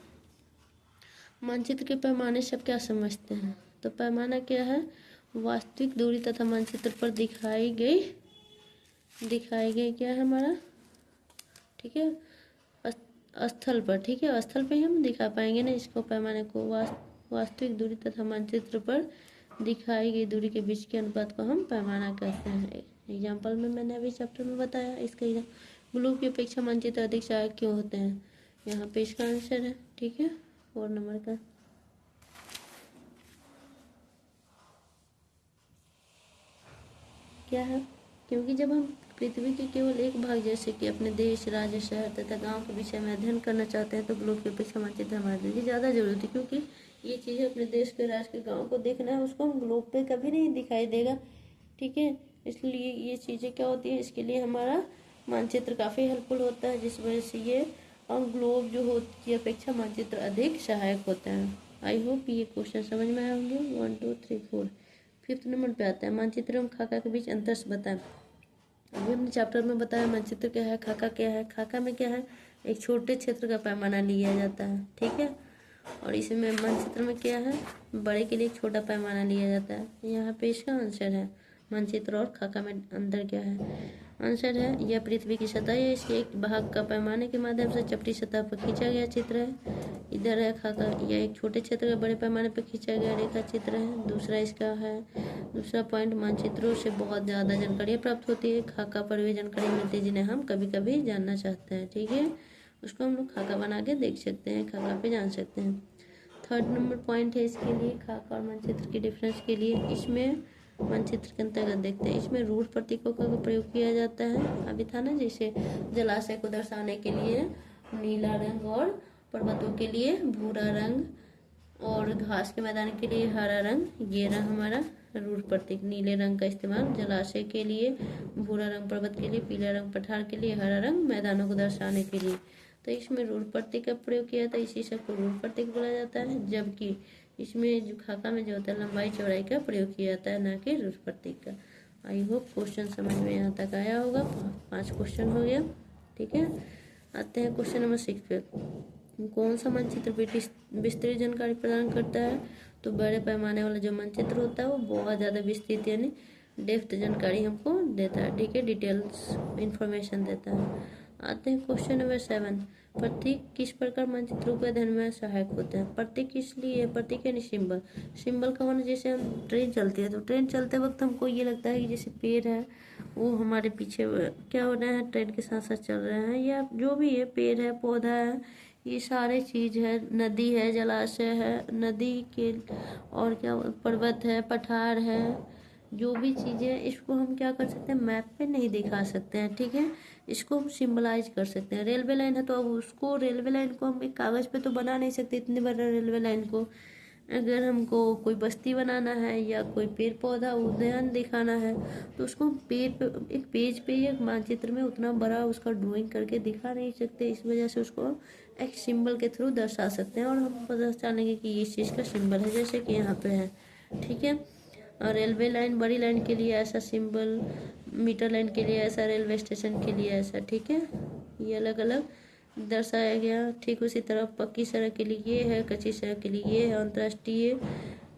मानचित्र के पैमाने से आप क्या समझते हैं। तो पैमाना क्या है, वास्तविक दूरी तथा मानचित्र पर दिखाई गई क्या है हमारा, ठीक है, स्थल पर। ठीक है, स्थल पे ही हम दिखा पाएंगे ना इसको, पैमाने को। वास्तविक दूरी तथा मानचित्र पर दिखाई गई दूरी के बीच के अनुपात को हम पैमाना कहते हैं। एग्जाम्पल में मैंने अभी चैप्टर में बताया इसका। ग्लोब की अपेक्षा मानचित्र अधिक सहायक क्यों होते हैं, यहाँ पे इसका आंसर है। ठीक है, 4 नंबर का क्या है, क्योंकि जब हम पृथ्वी के केवल एक भाग जैसे कि अपने देश, राज्य, शहर तथा गांव के विषय में अध्ययन करना चाहते हैं तो ग्लोब की अपेक्षा मानचित्र हमारे लिए ज़्यादा जरूरी है। क्योंकि ये चीज़ें अपने देश के, राज्य के, गांव को देखना है, उसको हम ग्लोब पे कभी नहीं दिखाई देगा। ठीक है, इसलिए ये चीज़ें क्या होती है, इसके लिए हमारा मानचित्र काफ़ी हेल्पफुल होता है, जिस वजह से ये ग्लोब जो होती की अपेक्षा मानचित्र अधिक सहायक होता है। आई होप ये क्वेश्चन समझ में आए होंगे। 1 2 3 4। 5th नंबर पे आता है, मानचित्र एवं खाका के बीच अंतर बताएं। अभी हमने चैप्टर में बताया मानचित्र क्या है, खाका क्या है। खाका में क्या है, एक छोटे क्षेत्र का पैमाना लिया जाता है। ठीक है, और इसमें मानचित्र में क्या है, बड़े के लिए एक छोटा पैमाना लिया जाता है। यहाँ पे इसका आंसर है, मानचित्र और खाका में अंतर क्या है। आंसर है, यह पृथ्वी की सतह है, इसके एक भाग का पैमाने के माध्यम से चपटी सतह पर खींचा गया चित्र है। इधर है खाका, यह एक छोटे क्षेत्र का बड़े पैमाने पर खींचा गया रेखा चित्र है। दूसरा इसका है, दूसरा पॉइंट, मानचित्रों से बहुत ज़्यादा जानकारी प्राप्त होती है, खाका पर भी जानकारी मिलती है जिन्हें हम कभी कभी जानना चाहते हैं। ठीक है, उसको हम लोग खाका बना के देख सकते हैं, खाका पे जान सकते हैं। 3rd नंबर पॉइंट है इसके लिए, खाका और मानचित्र के डिफरेंस के लिए। इसमें मानचित्र के अंतर्गत देखते हैं, इसमें रूढ़ प्रतीकों का प्रयोग किया जाता है। अभी था ना, जैसे जलाशय को दर्शाने के लिए नीला रंग और पर्वतों के लिए भूरा रंग और घास के मैदान के लिए हरा रंग। ये रहा हमारा रूढ़ प्रतीक। नीले रंग का इस्तेमाल जलाशय के लिए, भूरा रंग पर्वत के लिए, पीला रंग पठार के लिए, हरा रंग मैदानों को दर्शाने के लिए। तो इसमें रूढ़ प्रतीक का प्रयोग किया था, इसी सबको रूढ़ प्रतीक बोला जाता है। जबकि इसमें जो खाका में जो होता है लंबाई चौड़ाई का प्रयोग किया जाता है, ना कि रूढ़ प्रतीक का। आई होप क्वेश्चन समझ में यहाँ तक आया होगा। 5 क्वेश्चन हो गया। ठीक है, आते हैं क्वेश्चन नंबर 6 पे। कौन सा मानचित्र विस्तृत जानकारी प्रदान करता है। तो बड़े पैमाने वाला जो मानचित्र होता है वो बहुत ज़्यादा विस्तृत यानी डेप्थ जानकारी हमको देता है। ठीक है, डिटेल्स इंफॉर्मेशन देता है। आते हैं क्वेश्चन नंबर 7। प्रतीक किस प्रकार मानचित्रों के अध्ययन में सहायक होते हैं। प्रतीक इसलिए, प्रतीक यानी सिंबल। सिंबल का होना, जैसे हम ट्रेन चलती है तो ट्रेन चलते वक्त हमको ये लगता है कि जैसे पेड़ है वो हमारे पीछे क्या हो रहा है, ट्रेन के साथ साथ चल रहे हैं, या जो भी है, पेड़ है, पौधा है, ये सारे चीज़ है, नदी है, जलाशय है, नदी के और क्या, पर्वत है, पठार है, जो भी चीज़ें, इसको हम क्या कर सकते हैं, मैप पे नहीं दिखा सकते हैं। ठीक है, इसको हम सिंबलाइज कर सकते हैं। रेलवे लाइन है तो अब उसको, रेलवे लाइन को हम एक कागज़ पे तो बना नहीं सकते, इतने बड़े रेलवे लाइन को। अगर हमको कोई बस्ती बनाना है या कोई पेड़ पौधा उद्यान दिखाना है तो उसको हम एक पेज पे एक मानचित्र में उतना बड़ा उसका ड्राइंग करके दिखा नहीं सकते। इस वजह से उसको एक सिंबल के थ्रू दर्शा सकते हैं और हम पता चलेंगे कि ये चीज़ का सिंबल है, जैसे कि यहाँ पे है। ठीक है, और रेलवे लाइन, बड़ी लाइन के लिए ऐसा सिंबल, मीटर लाइन के लिए ऐसा, रेलवे स्टेशन के लिए ऐसा। ठीक है, ये अलग अलग दर्शाया गया। ठीक उसी तरह पक्की सड़क के लिए ये है, कच्ची सड़क के लिए ये है, अंतर्राष्ट्रीय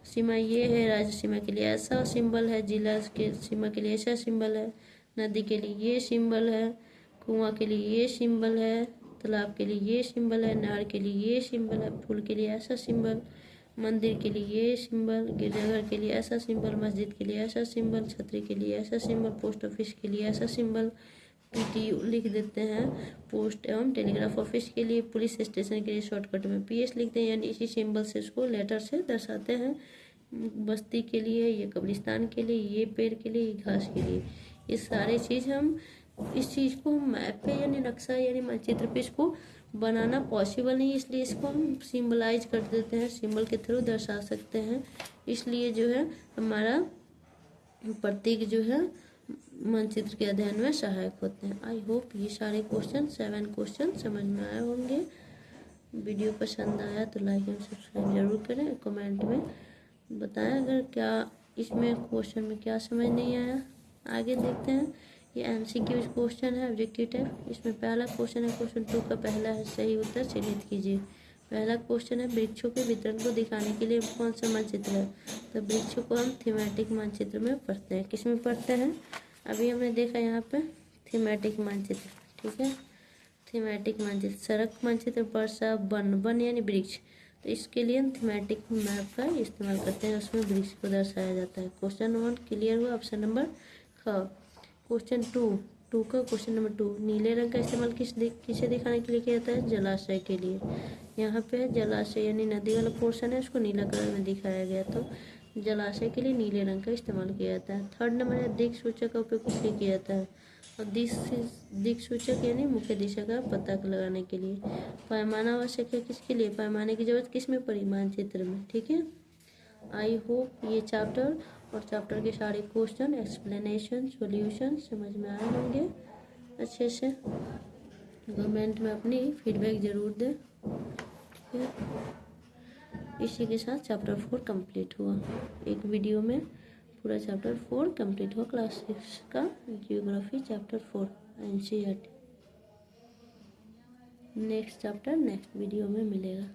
सीमा ये है, राज्य सीमा के लिए ऐसा सिंबल है, जिला के सीमा के लिए ऐसा सिंबल है, नदी के लिए ये सिंबल है, कुआं के लिए ये सिंबल है, तालाब के लिए ये सिंबल है, नहर के लिए ये सिंबल है, फूल के लिए ऐसा सिंबल, मंदिर के लिए ये सिंबल, गिरजाघर के लिए ऐसा सिंबल, मस्जिद के लिए ऐसा सिंबल, छतरी के लिए ऐसा सिंबल, पोस्ट ऑफिस के लिए ऐसा सिंबल, PTU लिख देते हैं, पोस्ट एवं टेलीग्राफ ऑफिस के लिए, पुलिस स्टेशन के लिए शॉर्टकट में PS लिखते हैं, यानी इसी सिंबल से इसको लेटर से दर्शाते हैं। बस्ती के लिए, ये कब्रिस्तान के लिए, ये पेड़ के लिए, ये घास के लिए, ये सारे चीज़ हम इस चीज़ को मैप पे यानी नक्शा यानी मानचित्र पे इसको बनाना पॉसिबल नहीं, इसलिए इसको हम सिंबलाइज कर देते हैं, सिंबल के थ्रू दर्शा सकते हैं। इसलिए जो है हमारा प्रतीक जो है मानचित्र के अध्ययन में सहायक होते हैं। आई होप ये सारे क्वेश्चन 7 क्वेश्चन समझ में आए होंगे। वीडियो पसंद आया तो लाइक एंड सब्सक्राइब जरूर करें, कमेंट में बताएं अगर क्या इसमें क्वेश्चन में क्या समझ नहीं आया। आगे देखते हैं, ये MCQ क्वेश्चन है ऑब्जेक्टिव टाइप। इसमें पहला क्वेश्चन है, क्वेश्चन 2 का पहला है, सही उत्तर चिन्हित कीजिए। पहला क्वेश्चन है, वृक्षों के वितरण को दिखाने के लिए कौन सा मानचित्र है? तो वृक्षों को हम थीमेटिक मानचित्र में पढ़ते हैं। किस में पढ़ते हैं? अभी हमने देखा यहाँ पे थीमेटिक मानचित्र, ठीक है। थीमेटिक मानचित्र, सड़क मानचित्र, वर्षा, वन यानी वृक्ष, तो इसके लिए हम थीमेटिक मैप का इस्तेमाल करते हैं, उसमें वृक्ष को दर्शाया जाता है। क्वेश्चन 1 क्लियर हुआ। ऑप्शन नंबर ख। क्वेश्चन 2 का क्वेश्चन नंबर 2, नीले रंग का इस्तेमाल किसे दिखाने के लिए किया जाता है? जलाशय के लिए। यहाँ पे जलाशय यानी नदी वाला पोर्शन है, उसको नीला कलर में दिखाया गया, तो जलाशय के लिए नीले रंग का इस्तेमाल किया जाता है। 3rd नंबर है, दिक् सूचक का उपयोग किस लिए किया जाता है? और दिक् सूचक यानी मुख्य दिशा का पता लगाने के लिए। पैमाना आवश्यक है किसके लिए? पैमाने की जरूरत किस में पड़ी? मानचित्र में, ठीक है। आई होप ये चैप्टर और चैप्टर के सारे क्वेश्चन, एक्सप्लेनेशन, सॉल्यूशन समझ में आए होंगे अच्छे से। कमेंट में अपनी फीडबैक ज़रूर दें, ठीक है। इसी के साथ चैप्टर 4 कंप्लीट हुआ। एक वीडियो में पूरा चैप्टर 4 कंप्लीट हुआ, क्लास 6 का geography chapter 4 NCERT। Next chapter next video में मिलेगा।